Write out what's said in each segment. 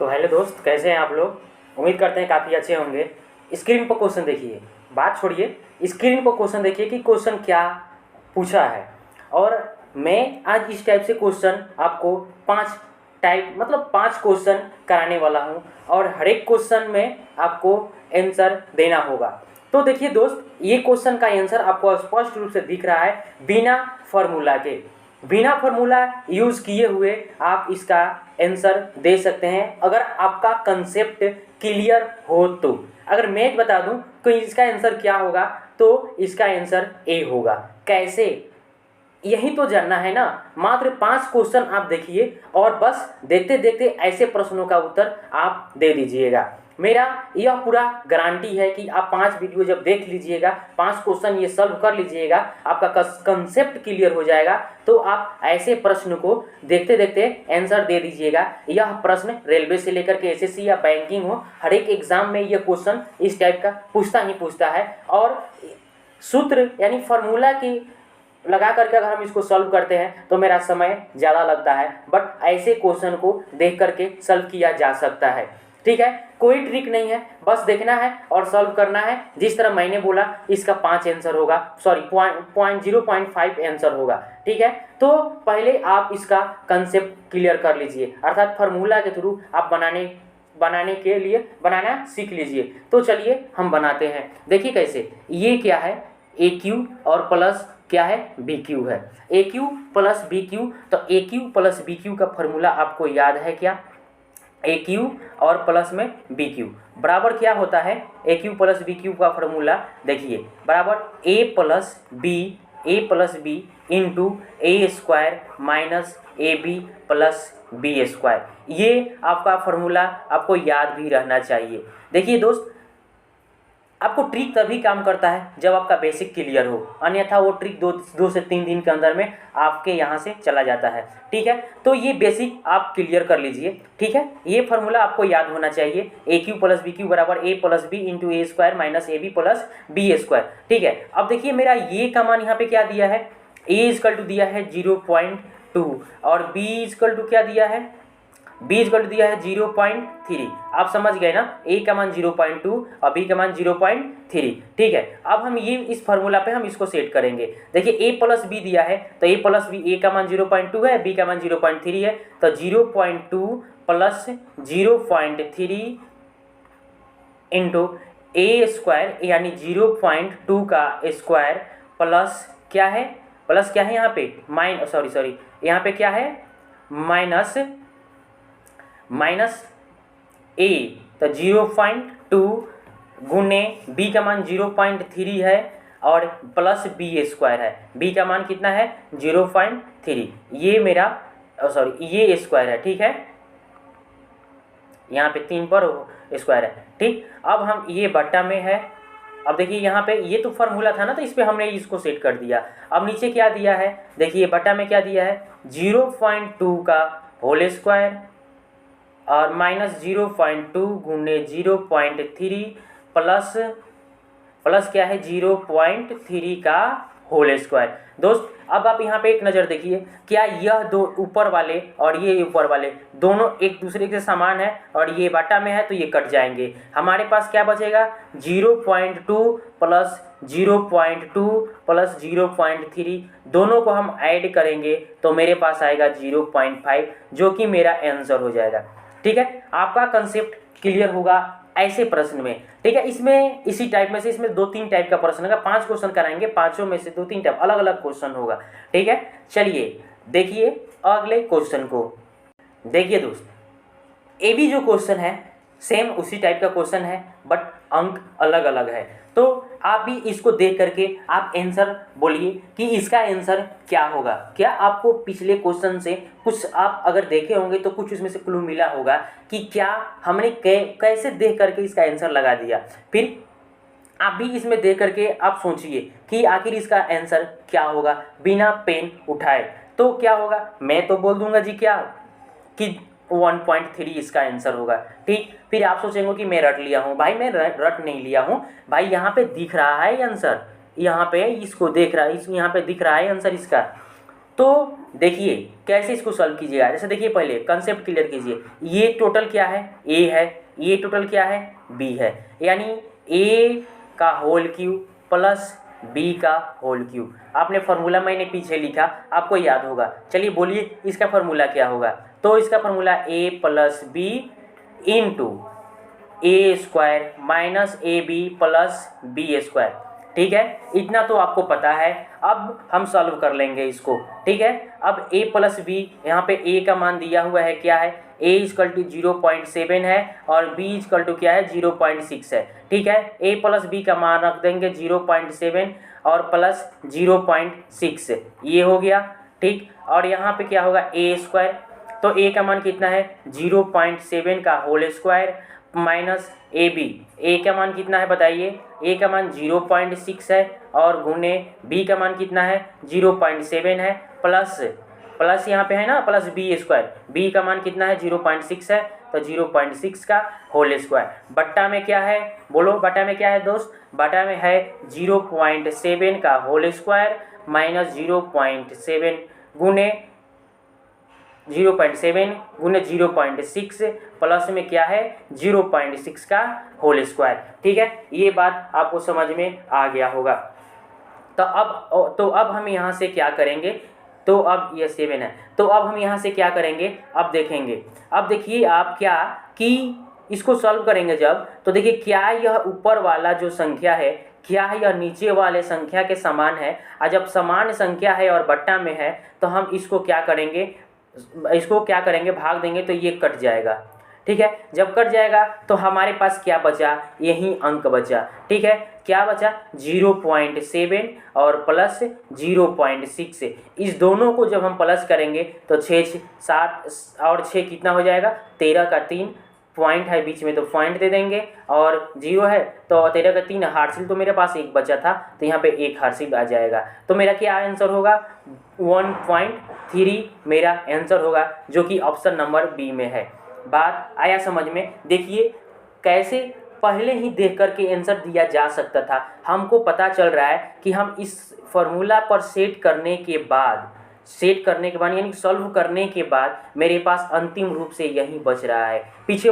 तो हेलो दोस्त, कैसे हैं आप लोग। उम्मीद करते हैं काफ़ी अच्छे होंगे। स्क्रीन पर क्वेश्चन देखिए, बात छोड़िए, स्क्रीन पर क्वेश्चन देखिए कि क्वेश्चन क्या पूछा है। और मैं आज इस टाइप से क्वेश्चन आपको पांच क्वेश्चन कराने वाला हूं और हर एक क्वेश्चन में आपको आंसर देना होगा। तो देखिए दोस्त, ये क्वेश्चन का आंसर आपको स्पष्ट रूप से दिख रहा है बिना फार्मूला के। बिना फार्मूला यूज़ किए हुए आप इसका आंसर दे सकते हैं अगर आपका कंसेप्ट क्लियर हो तो। अगर मैं बता दूं तो इसका आंसर क्या होगा, तो इसका आंसर ए होगा। कैसे, यही तो जानना है ना। मात्र 5 क्वेश्चन आप देखिए और बस देखते देखते ऐसे प्रश्नों का उत्तर आप दे दीजिएगा। मेरा यह पूरा गारंटी है कि आप 5 वीडियो जब देख लीजिएगा, 5 क्वेश्चन ये सॉल्व कर लीजिएगा, आपका कंसेप्ट क्लियर हो जाएगा, तो आप ऐसे प्रश्न को देखते देखते आंसर दे दीजिएगा। यह प्रश्न रेलवे से लेकर के एसएससी या बैंकिंग हो, हर एक एग्जाम में यह क्वेश्चन इस टाइप का पूछता है। और सूत्र यानी फार्मूला की लगा करके अगर हम इसको सॉल्व करते हैं तो मेरा समय ज़्यादा लगता है, बट ऐसे क्वेश्चन को देख करके सॉल्व किया जा सकता है। ठीक है, कोई ट्रिक नहीं है, बस देखना है और सॉल्व करना है। जिस तरह मैंने बोला इसका 5 आंसर होगा, सॉरी 0.5 आंसर होगा। ठीक है, तो पहले आप इसका कंसेप्ट क्लियर कर लीजिए, अर्थात फार्मूला के थ्रू आप बनाने के लिए बनाना सीख लीजिए। तो चलिए हम बनाते हैं। देखिए कैसे, ये क्या है, ए क्यू और प्लस क्या है, बी क्यू है। A Q plus B cube, तो A Q plus B Q का फॉर्मूला आपको याद है क्या। ए क्यू और प्लस में बी क्यू बराबर क्या होता है, A Q plus B Q का फॉर्मूला देखिए, बराबर A plus B into A square minus A B plus B square. ये आपका फॉर्मूला आपको याद भी रहना चाहिए। देखिए दोस्त, आपको ट्रिक तभी काम करता है जब आपका बेसिक क्लियर हो, अन्यथा वो ट्रिक दो से 3 दिन के अंदर में आपके यहाँ से चला जाता है। ठीक है, तो ये बेसिक आप क्लियर कर लीजिए। ठीक है, ये फार्मूला आपको याद होना चाहिए, A Q plus B cube बराबर A plus B into A square minus A B plus B square. ठीक है, अब देखिए मेरा ये का मान यहाँ पे क्या दिया है, ए इजकल टू दिया है 0.2 और बी इजकल टू क्या दिया है, b इजकल टू दिया है 0.3। आप समझ गए ना, a का मान 0.2 और b का मान 0.3। ठीक है, अब हम ये इस फार्मूला पे हम इसको सेट करेंगे। देखिए a प्लस बी दिया है, तो a प्लस बी, a का मान 0.2 है, b का मान 0.3 है, तो 0.2 प्लस 0.3 इंटू ए स्क्वायर यानी 0.2 का स्क्वायर प्लस क्या है, यहाँ पे यहाँ पे क्या है, माइनस ए, तो 0.2 गुने बी का मान 0.3 है और प्लस बी स्क्वायर है, बी का मान कितना है 0.3, ये मेरा ये स्क्वायर है। ठीक है, यहाँ पे 3 पर स्क्वायर है। ठीक, अब हम ये बट्टा में है। अब देखिए यहाँ पे ये तो फार्मूला था ना, तो इस पर हमने इसको सेट कर दिया। अब नीचे क्या दिया है, देखिए बट्टा में क्या दिया है, 0.2 का होल स्क्वायर और माइनस 0.2 गुने 0.3 प्लस क्या है 0.3 का होल स्क्वायर। दोस्त, अब आप यहाँ पे एक नज़र देखिए, क्या यह दो ऊपर वाले और ये ऊपर वाले दोनों एक दूसरे के समान है, और ये बाटा में है तो ये कट जाएंगे। हमारे पास क्या बचेगा, 0.2 प्लस 0.2 प्लस 0.3, दोनों को हम ऐड करेंगे तो मेरे पास आएगा 0.5, जो कि मेरा आंसर हो जाएगा। ठीक है, आपका कंसेप्ट क्लियर होगा ऐसे प्रश्न में। ठीक है, इसमें इसी टाइप में से इसमें 2-3 टाइप का प्रश्न होगा, 5 क्वेश्चन कराएंगे, 5 में से 2-3 टाइप अलग अलग क्वेश्चन होगा। ठीक है, चलिए देखिए अगले क्वेश्चन को। देखिए दोस्त, ए भी जो क्वेश्चन है सेम उसी टाइप का क्वेश्चन है, बट अंक अलग अलग है। तो आप भी इसको देख करके आप आंसर बोलिए कि इसका आंसर क्या होगा। क्या आपको पिछले क्वेश्चन से कुछ आप अगर देखे होंगे तो कुछ उसमें से क्लू मिला होगा कि क्या हमने कैसे देख करके इसका आंसर लगा दिया। फिर आप भी इसमें देख करके आप सोचिए कि आखिर इसका आंसर क्या होगा बिना पेन उठाए। तो क्या होगा, मैं तो बोल दूंगा जी क्या कि 1.3 इसका आंसर होगा। ठीक, फिर आप सोचेंगे कि मैं रट लिया हूँ। भाई मैं रट नहीं लिया हूँ भाई, यहाँ पे दिख रहा है आंसर, यहाँ पे इसको देख रहा है, यहाँ पे दिख रहा है आंसर इसका। तो देखिए कैसे इसको सॉल्व कीजिएगा। जैसे देखिए पहले कंसेप्ट क्लियर कीजिए, ये टोटल क्या है, ए है, ये टोटल क्या है, बी है, यानी ए का होल क्यूब प्लस बी का होल क्यूब। आपने फार्मूला मैंने पीछे लिखा, आपको याद होगा। चलिए बोलिए इसका फार्मूला क्या होगा। तो इसका formula A plus B into A square minus A B plus B square. ठीक है, इतना तो आपको पता है। अब हम सॉल्व कर लेंगे इसको। ठीक है, अब a प्लस बी, यहाँ पे a का मान दिया हुआ है, क्या है, a इजकल टू 0.7 है और b इजकल टू क्या है, 0.6 है। ठीक है, a प्लस बी का मान रख देंगे 0.7 और प्लस 0.6, ये हो गया। ठीक, और यहाँ पे क्या होगा, a स्क्वायर, तो a का मान कितना है, 0.7 का whole square minus A B, A का मान कितना है बताइए, ए का मान 0.6 है और गुने बी का मान कितना है, 0.7 है, प्लस यहाँ पे है ना प्लस बी स्क्वायर, बी का मान कितना है, 0.6 है, तो 0.6 का होल स्क्वायर। बट्टा में क्या है, बोलो बट्टा में क्या है दोस्त, बट्टा में है 0.7 का होल स्क्वायर माइनस 0.7 गुने 0.7 गुने 0.6 प्लस में क्या है, 0.6 का होल स्क्वायर। ठीक है, ये बात आपको समझ में आ गया होगा। तो अब हम यहाँ से क्या करेंगे, तो अब ये 7 है, तो अब हम यहाँ से क्या करेंगे, अब देखेंगे। अब देखिए आप क्या कि इसको सॉल्व करेंगे जब, तो देखिए क्या यह ऊपर वाला जो संख्या है, क्या यह नीचे वाले संख्या के समान है। और जब समान संख्या है और बट्टा में है, तो हम इसको क्या करेंगे, भाग देंगे, तो ये कट जाएगा। ठीक है, जब कट जाएगा तो हमारे पास क्या बचा, यही अंक बचा। ठीक है, क्या बचा, 0.7 और प्लस 0.6। इस दोनों को जब हम प्लस करेंगे तो 6 7 और 6 कितना हो जाएगा, 13 का 3 पॉइंट है बीच में, तो पॉइंट दे देंगे, और 0 है तो 13 का 3 हार्सिल, तो मेरे पास एक बचा था, तो यहाँ पे एक हार्सिल आ जाएगा। तो मेरा क्या आंसर होगा, 1.3 मेरा आंसर होगा, जो कि ऑप्शन नंबर बी में है। बात आया समझ में। देखिए कैसे पहले ही देख करके आंसर दिया जा सकता था। हमको पता चल रहा है कि हम इस फॉर्मूला पर सेट करने के बाद यानी सॉल्व करने के बाद मेरे पास अंतिम रूप से यही बच रहा है। पिछले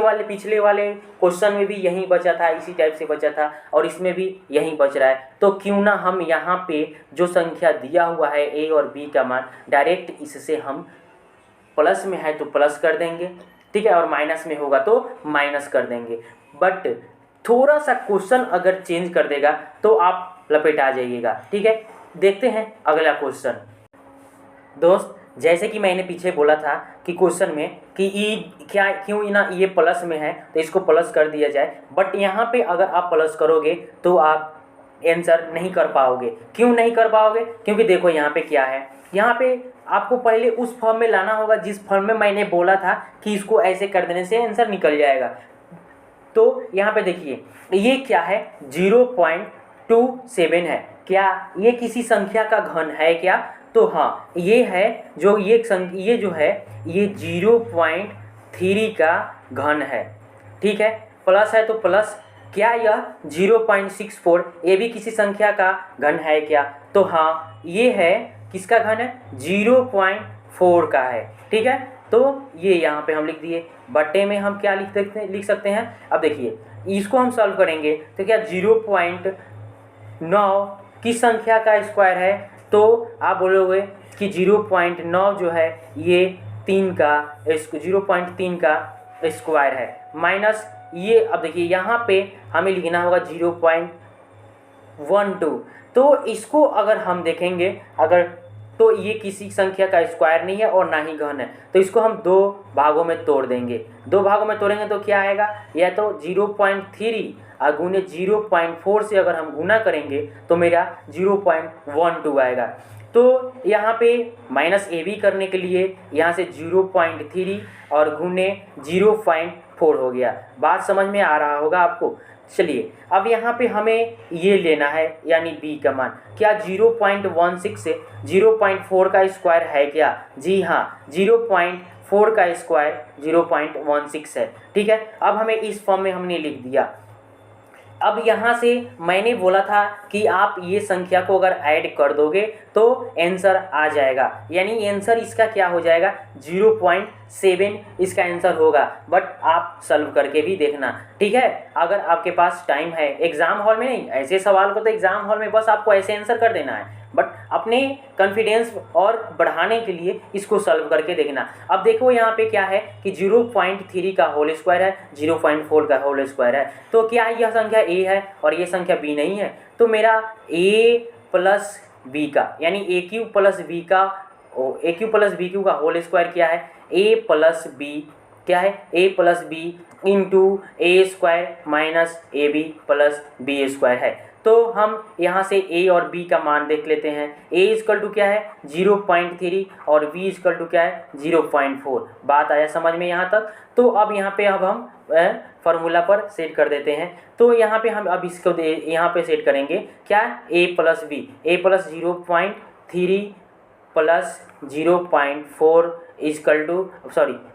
वाले क्वेश्चन में भी यही बचा था, इसी टाइप से बचा था, और इसमें भी यही बच रहा है। तो क्यों ना हम यहाँ पे जो संख्या दिया हुआ है ए और बी का मान, डायरेक्ट इससे हम प्लस में है तो प्लस कर देंगे, ठीक है, और माइनस में होगा तो माइनस कर देंगे। बट थोड़ा सा क्वेश्चन अगर चेंज कर देगा तो आप लपेटा जाइएगा। ठीक है, देखते हैं अगला क्वेश्चन। दोस्त जैसे कि मैंने पीछे बोला था कि क्वेश्चन में कि क्यों ना ये प्लस में है तो इसको प्लस कर दिया जाए, बट यहाँ पे अगर आप प्लस करोगे तो आप आंसर नहीं कर पाओगे। क्यों नहीं कर पाओगे, क्योंकि देखो यहाँ पे क्या है, यहाँ पे आपको पहले उस फॉर्म में लाना होगा जिस फॉर्म में मैंने बोला था कि इसको ऐसे कर देने से आंसर निकल जाएगा। तो यहाँ पे देखिए ये क्या है, 0.27 है। क्या ये किसी संख्या का घन है क्या, तो हाँ ये है, जो ये जो है ये 0.3 का घन है। ठीक है, प्लस है तो प्लस, क्या यह 0.64 ये भी किसी संख्या का घन है क्या, तो हाँ ये है, किसका घन है, 0.4 का है। ठीक है, तो ये यहाँ पे हम लिख दिए। बट्टे में हम क्या लिख सकते हैं, अब देखिए इसको हम सॉल्व करेंगे तो क्या 0.9 किस संख्या का स्क्वायर है, तो आप बोलोगे कि 0.9 जो है ये 0.3 का स्क्वायर है, माइनस ये, अब देखिए यहाँ पे हमें लिखना होगा 0.12। तो इसको अगर हम देखेंगे, अगर तो ये किसी संख्या का स्क्वायर नहीं है और ना ही घन है, तो इसको हम दो भागों में तोड़ देंगे। दो भागों में तोड़ेंगे तो क्या आएगा, या तो 0.3 और गुने 0.4 से अगर हम गुना करेंगे तो मेरा 0.12 आएगा। तो यहाँ पे माइनस ए बी करने के लिए यहाँ से 0.3 और गुने 0.4 हो गया। बात समझ में आ रहा होगा आपको। चलिए अब यहाँ पे हमें ये लेना है, यानी b का मान। क्या 0.16 से 0.4 का स्क्वायर है क्या, जी हाँ, 0.4 का स्क्वायर 0.16 है। ठीक है, अब हमें इस फॉर्म में हमने लिख दिया। अब यहाँ से मैंने बोला था कि आप ये संख्या को अगर ऐड कर दोगे तो आंसर आ जाएगा, यानी आंसर इसका क्या हो जाएगा 0.7 इसका आंसर होगा। बट आप सॉल्व करके भी देखना, ठीक है। अगर आपके पास टाइम है, एग्जाम हॉल में नहीं, ऐसे सवाल को तो एग्जाम हॉल में बस आपको ऐसे आंसर कर देना है, बट अपने कॉन्फिडेंस और बढ़ाने के लिए इसको सॉल्व करके देखना। अब देखो यहाँ पे क्या है कि 0.3 का होल स्क्वायर है, 0.4 का होल स्क्वायर है, तो क्या यह संख्या a है और ये संख्या b नहीं है? तो मेरा a प्लस b का यानी ए क्यू प्लस बी का A Q plus B Q का होल स्क्वायर क्या है? a प्लस b क्या है? a plus B into A square minus A B plus B square है। तो हम यहाँ से a और b का मान देख लेते हैं। a इक्वल टू क्या है 0.3 और b इक्वल टू क्या है 0.4। बात आया समझ में यहाँ तक? तो अब यहाँ पे अब हम फार्मूला पर सेट कर देते हैं। तो यहाँ पे हम अब इसको यहाँ पे सेट करेंगे क्या, a plus B, a plus 0.3 प्लस 0.4 इक्वल टू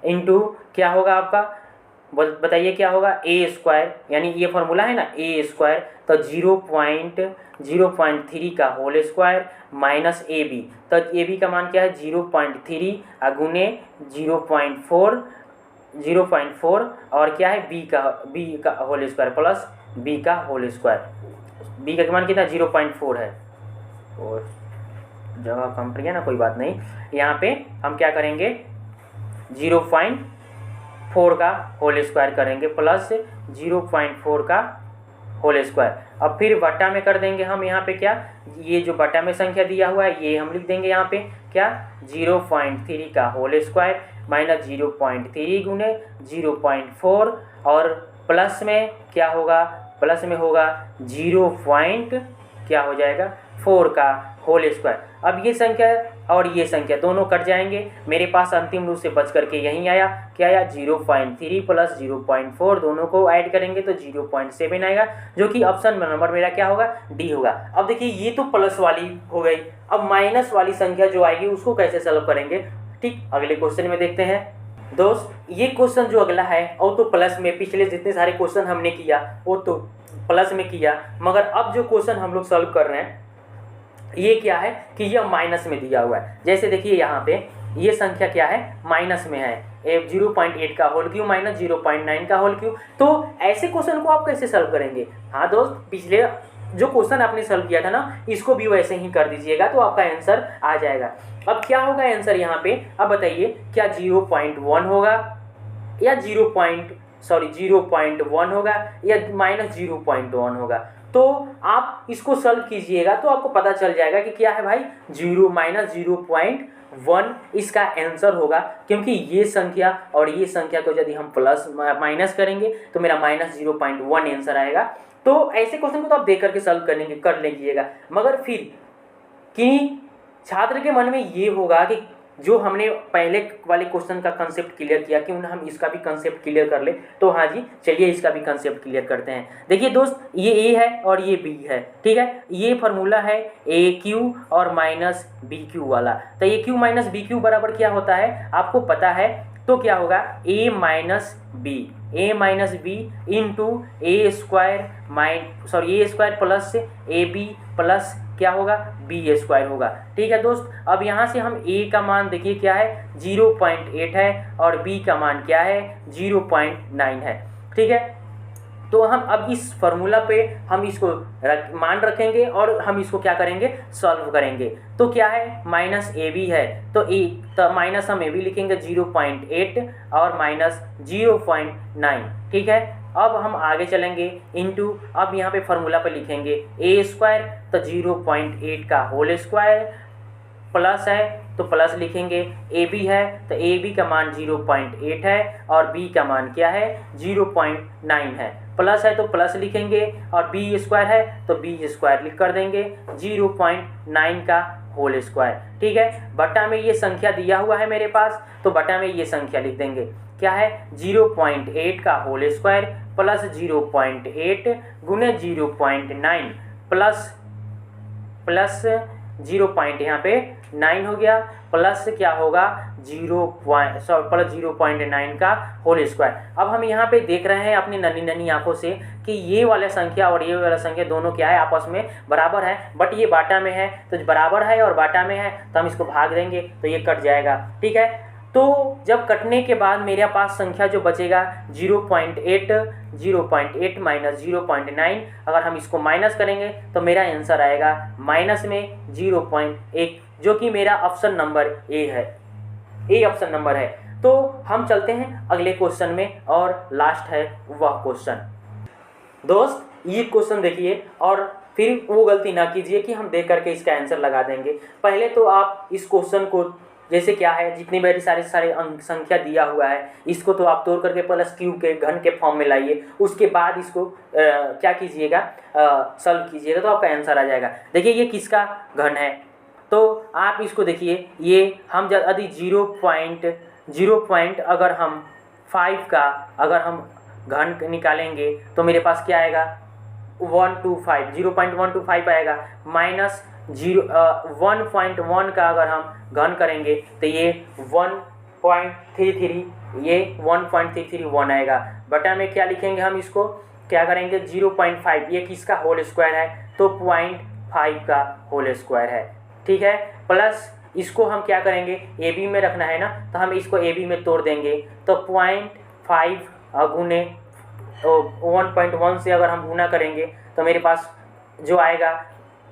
इंटू क्या होगा आपका, बताइए क्या होगा, ए स्क्वायर, यानी ये फार्मूला है ना ए स्क्वायर, तो 0.3 का whole square minus A B, तो ए बी का मान क्या है 0.3 गुने 0.4 और क्या है बी का होल स्क्वायर प्लस बी का होल स्क्वायर। बी का मान कितना 0.4 है, और जगह कम पड़ गया ना, कोई बात नहीं। यहाँ पे हम क्या करेंगे 0.4 का होल स्क्वायर करेंगे प्लस 0.4 का होल स्क्वायर। अब फिर बट्टा में कर देंगे हम यहाँ पे क्या, ये जो बट्टा में संख्या दिया हुआ है ये हम लिख देंगे यहाँ पे क्या 0.3 का होल स्क्वायर माइनस 0.3 गुने 0.4 और प्लस में क्या होगा, प्लस में होगा 0. क्या हो जाएगा 4 का होल स्क्वायर। अब ये संख्या और ये संख्या दोनों कट जाएंगे, मेरे पास अंतिम रूप से बच करके यहीं आया, क्या आया 0.3 प्लस 0.4 दोनों को ऐड करेंगे तो 0.7 आएगा, जो कि ऑप्शन नंबर मेरा क्या होगा डी होगा। अब देखिए ये तो प्लस वाली हो गई, अब माइनस वाली संख्या जो आएगी उसको कैसे सॉल्व करेंगे, ठीक अगले क्वेश्चन में देखते हैं। दोस्त ये क्वेश्चन जो अगला है वो तो प्लस में, पिछले जितने सारे क्वेश्चन हमने किया वो तो प्लस में किया, मगर अब जो क्वेश्चन हम लोग सॉल्व कर रहे हैं ये क्या है कि यह माइनस में दिया हुआ है। जैसे देखिए यहाँ पे ये संख्या क्या है माइनस में है, 0.8 का होल क्यूब माइनस 0.9 का होल क्यूब। तो ऐसे क्वेश्चन को आप कैसे सॉल्व करेंगे? हाँ दोस्त, पिछले जो क्वेश्चन आपने सॉल्व किया था ना इसको भी वैसे ही कर दीजिएगा तो आपका आंसर आ जाएगा। अब क्या होगा आंसर यहाँ पे, अब बताइए क्या 0.1 होगा या 0.1 होगा या माइनस 0.1 होगा? तो आप इसको सॉल्व कीजिएगा तो आपको पता चल जाएगा कि क्या है भाई 0 इसका आंसर होगा, क्योंकि ये संख्या और ये संख्या को यदि हम प्लस माइनस करेंगे तो मेरा माइनस 0.1 आंसर आएगा। तो ऐसे क्वेश्चन को तो आप देख करके सॉल्व कर लीजिएगा, मगर फिर कि छात्र के मन में ये होगा कि जो हमने पहले वाले क्वेश्चन का कंसेप्ट क्लियर किया कि हम इसका भी कंसेप्ट क्लियर कर ले, तो हाँ जी चलिए इसका भी कंसेप्ट क्लियर करते हैं। देखिए दोस्त ये ए है और ये बी है, ठीक है, ये फार्मूला है ए क्यू और माइनस बी क्यू वाला। तो A cube minus B cube बराबर क्या होता है आपको पता है, तो क्या होगा A minus B into A square plus A B plus क्या होगा बी स्क्वायर होगा, ठीक है दोस्त। अब यहाँ से हम a का मान देखिए क्या है 0.8 है और b का मान क्या है 0.9 है, ठीक है। तो हम अब इस फार्मूला पे हम इसको मान रखेंगे और हम इसको क्या करेंगे सॉल्व करेंगे। तो क्या है माइनस ए बी है तो माइनस हम ए बी लिखेंगे 0.8 और माइनस 0.9, ठीक है। अब हम आगे चलेंगे इंटू, अब यहाँ पे फार्मूला पे लिखेंगे ए स्क्वायर तो 0.8 का होल स्क्वायर प्लस है तो प्लस लिखेंगे, ए बी है तो ए बी का मान 0.8 है और बी का मान क्या है 0.9 है, प्लस है तो प्लस लिखेंगे और बी स्क्वायर है तो बी स्क्वायर लिख कर देंगे 0.9 का होल स्क्वायर, ठीक है। बटा में ये संख्या दिया हुआ है मेरे पास, तो बटा में ये संख्या लिख देंगे क्या है 0.8 का होल स्क्वायर प्लस 0.8 गुने 0.9 प्लस 0. यहाँ पे 9 हो गया, प्लस क्या होगा 0.9 का होल स्क्वायर। अब हम यहाँ पे देख रहे हैं अपनी नन्ही नन्ही आंखों से कि ये वाला संख्या और ये वाला संख्या दोनों क्या है, आपस में बराबर है, बट ये बाटा में है, तो बराबर है और बाटा में है तो हम इसको भाग देंगे तो ये कट जाएगा। ठीक है, तो जब कटने के बाद मेरे पास संख्या जो बचेगा 0.8 माइनस 0.9, अगर हम इसको माइनस करेंगे तो मेरा आंसर आएगा माइनस में 0.1, जो कि मेरा ऑप्शन नंबर ए है, ए ऑप्शन नंबर है। तो हम चलते हैं अगले क्वेश्चन में और लास्ट है वह क्वेश्चन। दोस्त ये क्वेश्चन देखिए और फिर वो गलती ना कीजिए कि हम देख करके इसका आंसर लगा देंगे। पहले तो आप इस क्वेश्चन को जैसे क्या है, जितनी मेरी सारे संख्या दिया हुआ है इसको तो आप तोड़ करके प्लस क्यू के घन के फॉर्म में लाइए, उसके बाद इसको क्या कीजिएगा, सॉल्व कीजिएगा तो आपका आंसर आ जाएगा। देखिए ये किसका घन है, तो आप इसको देखिए, ये हम यदि 0 अगर हम 5 का अगर हम घन निकालेंगे तो मेरे पास क्या आएगा 0.125 आएगा, माइनस 1.1 का अगर हम घन करेंगे तो ये 1.33, ये 1.331 आएगा। बटा में क्या लिखेंगे, हम इसको क्या करेंगे 0.5, ये किसका होल स्क्वायर है तो 0.5 का होल स्क्वायर है। ठीक है, प्लस इसको हम क्या करेंगे ए बी में रखना है ना, तो हम इसको ए बी में तोड़ देंगे तो 0.5 गुने 1.1 से अगर हम गुना करेंगे तो मेरे पास जो आएगा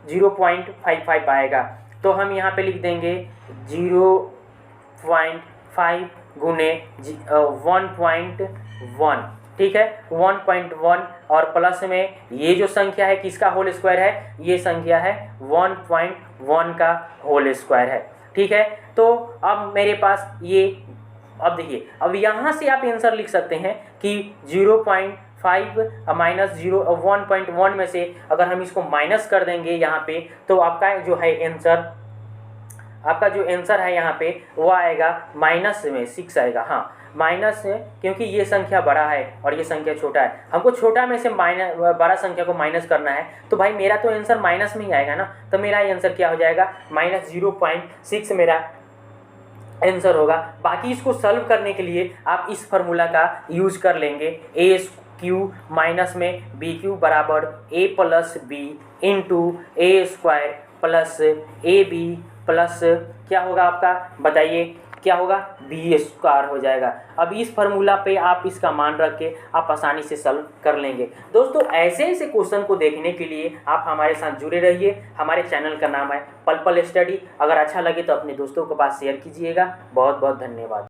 0.55 आएगा। तो हम यहाँ पे लिख देंगे 0.5 गुने 1.1, ठीक है 1.1, और प्लस में ये जो संख्या है किसका होल स्क्वायर है, ये संख्या है 1.1 का होल स्क्वायर है। ठीक है, तो अब मेरे पास ये, अब देखिए अब यहाँ से आप आंसर लिख सकते हैं कि 0.5 माइनस 1.1 में से अगर हम इसको माइनस कर देंगे यहाँ पे तो आपका जो है आंसर, आपका जो आंसर है यहाँ पे वो आएगा माइनस में 6 आएगा। हाँ माइनस में, क्योंकि ये संख्या बड़ा है और ये संख्या छोटा है, हमको छोटा में से बड़ा संख्या को माइनस करना है, तो भाई मेरा तो आंसर माइनस में ही आएगा ना, तो मेरा आंसर क्या हो जाएगा माइनस 0.6 मेरा आंसर होगा। बाकी इसको सॉल्व करने के लिए आप इस फार्मूला का यूज कर लेंगे, ए क्यू माइनस में बी क्यू बराबर A plus B into A square plus A B plus क्या होगा आपका, बताइए क्या होगा, बी स्क्वायर हो जाएगा। अब इस फार्मूला पे आप इसका मान रख के आप आसानी से सॉल्व कर लेंगे। दोस्तों ऐसे ऐसे क्वेश्चन को देखने के लिए आप हमारे साथ जुड़े रहिए। हमारे चैनल का नाम है पल पल स्टडी। अगर अच्छा लगे तो अपने दोस्तों के पास शेयर कीजिएगा। बहुत बहुत धन्यवाद।